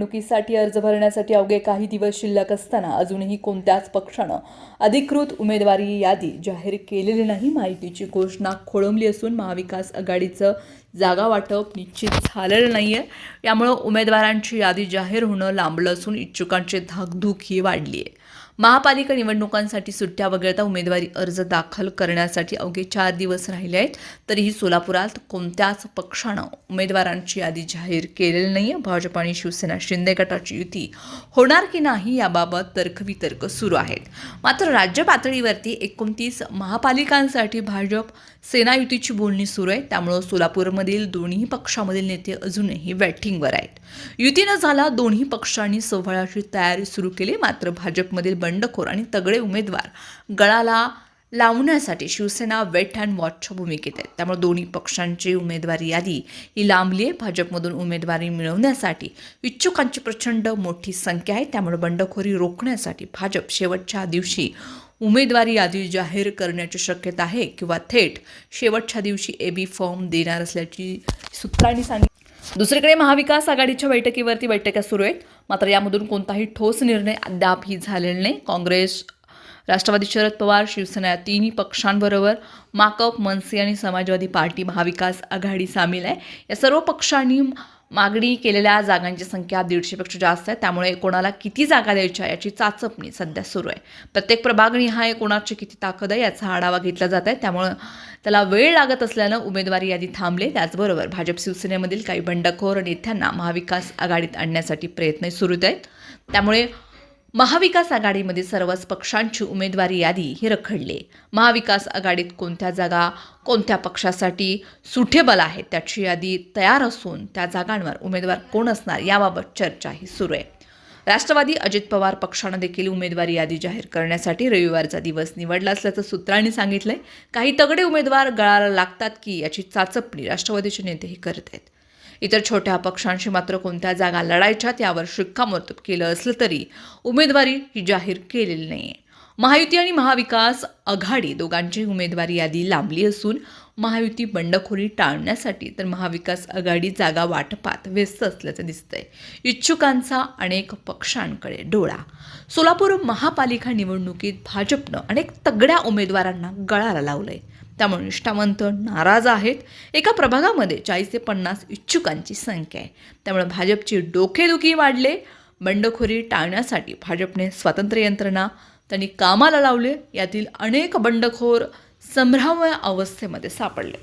निवडणुकीसाठी अर्ज भरण्यासाठी अवघे काही दिवस शिल्लक असताना अजूनही कोणत्याच पक्षानं अधिकृत उमेदवारी यादी जाहीर केलेली नाही. माहितीची घोषणा खोळंबली असून महाविकास आघाडीचं जागा वाटप निश्चित झालेलं नाहीये. यामुळे उमेदवारांची यादी जाहीर होणं लांबलं असून इच्छुकांची धाकधूक ही वाढली आहे. महापालिका निवडणुकांसाठी सुट्ट्या वगळता उमेदवारी अर्ज दाखल करण्यासाठी अवघे 4 दिवस राहिले आहेत. तरीही सोलापुरात कोणत्याच पक्षानं उमेदवारांची यादी जाहीर केलेली नाही. भाजप आणि शिवसेना शिंदे गटाची युती होणार की नाही याबाबत तर्कवितर्क सुरू आहेत. मात्र राज्य पातळीवरती 29 महापालिकांसाठी भाजप सेना युतीची बोलणी सुरू आहे. त्यामुळे सोलापूरमधील दोन्ही पक्षामधील नेते अजूनही वेटिंगवर आहेत. युतीनं झाला दोन्ही पक्षांनी सोहळ्याची तयारी सुरू केली. मात्र भाजपमधील बंडखोर आणि तगडे उमेदवार गळाला लावण्यासाठी शिवसेना वेट अँड वॉचच्या भूमिकेत आहे. त्यामुळे दोन्ही पक्षांची उमेदवारी यादी ही लांबली आहे. भाजपमधून उमेदवारी मिळवण्यासाठी इच्छुकांची प्रचंड मोठी संख्या आहे. त्यामुळे बंडखोरी रोखण्यासाठी भाजप शेवटच्या दिवशी उमेदवारी यादी जाहीर करण्याची शक्यता आहे किंवा थेट शेवटच्या दिवशी एबी फॉर्म देणार असल्याची सूत्रांनी सांगितलं. दुसरीकडे महाविकास आघाडीच्या बैठका सुरू आहेत. मात्र यामधून कोणताही ठोस निर्णय अद्यापही झालेला नाही. काँग्रेस, राष्ट्रवादी, शरद पवार, शिवसेना या तिन्ही पक्षांबरोबर माकप, मनसे आणि समाजवादी पार्टी महाविकास आघाडी सामील आहे. या सर्व पक्षांनी मागणी केलेल्या जागांची संख्या 150पेक्षा जास्त आहे. त्यामुळे कोणाला किती जागा द्यायच्या याची चाचपणी सध्या सुरू आहे. प्रत्येक प्रभागनिहाय कोणाची किती ताकद आहे याचा आढावा घेतला जात आहे. त्यामुळे त्याला वेळ लागत असल्यानं उमेदवारी यादी थांबले. त्याचबरोबर भाजप शिवसेनेमधील काही बंडखोर नेत्यांना महाविकास आघाडीत आणण्यासाठी प्रयत्न सुरू आहेत. त्यामुळे महाविकास आघाडीमध्ये सर्वच पक्षांची उमेदवारी यादी ही रखडली. महाविकास आघाडीत कोणत्या जागा कोणत्या पक्षासाठी सुटेबल आहेत त्याची यादी तयार असून त्या जागांवर उमेदवार कोण असणार याबाबत चर्चाही सुरू आहे. राष्ट्रवादी अजित पवार पक्षानं देखील उमेदवारी यादी जाहीर करण्यासाठी रविवारचा दिवस निवडला असल्याचं सूत्रांनी सांगितलंय. काही तगडे उमेदवार गळाला लागतात की याची चाचपणी राष्ट्रवादीचे नेतेही करत आहेत. इतर छोट्या पक्षांशी मात्र कोणत्या जागा लढायच्यात यावर शिक्कामोर्तब केलं असलं तरी उमेदवारी ही जाहीर केलेली नाही. महायुती आणि महाविकास आघाडी दोघांची उमेदवारी यादी लांबली असून महायुती बंडखोरी टाळण्यासाठी तर महाविकास आघाडी जागा वाटपात व्यस्त असल्याचं दिसतंय. इच्छुकांचा अनेक पक्षांकडे डोळा. सोलापूर महापालिका निवडणुकीत भाजपनं अनेक तगड्या उमेदवारांना गळाला लावलंय. त्यामुळे निष्ठावंत नाराज आहेत. एका प्रभागामध्ये 40 ते 50 इच्छुकांची संख्या आहे. त्यामुळे भाजपची डोकेदुखी वाढले. बंडखोरी टाळण्यासाठी भाजपने स्वतंत्र यंत्रणा त्यांनी कामाला लावले. यातील अनेक बंडखोर संभ्राम्य अवस्थेमध्ये सापडले.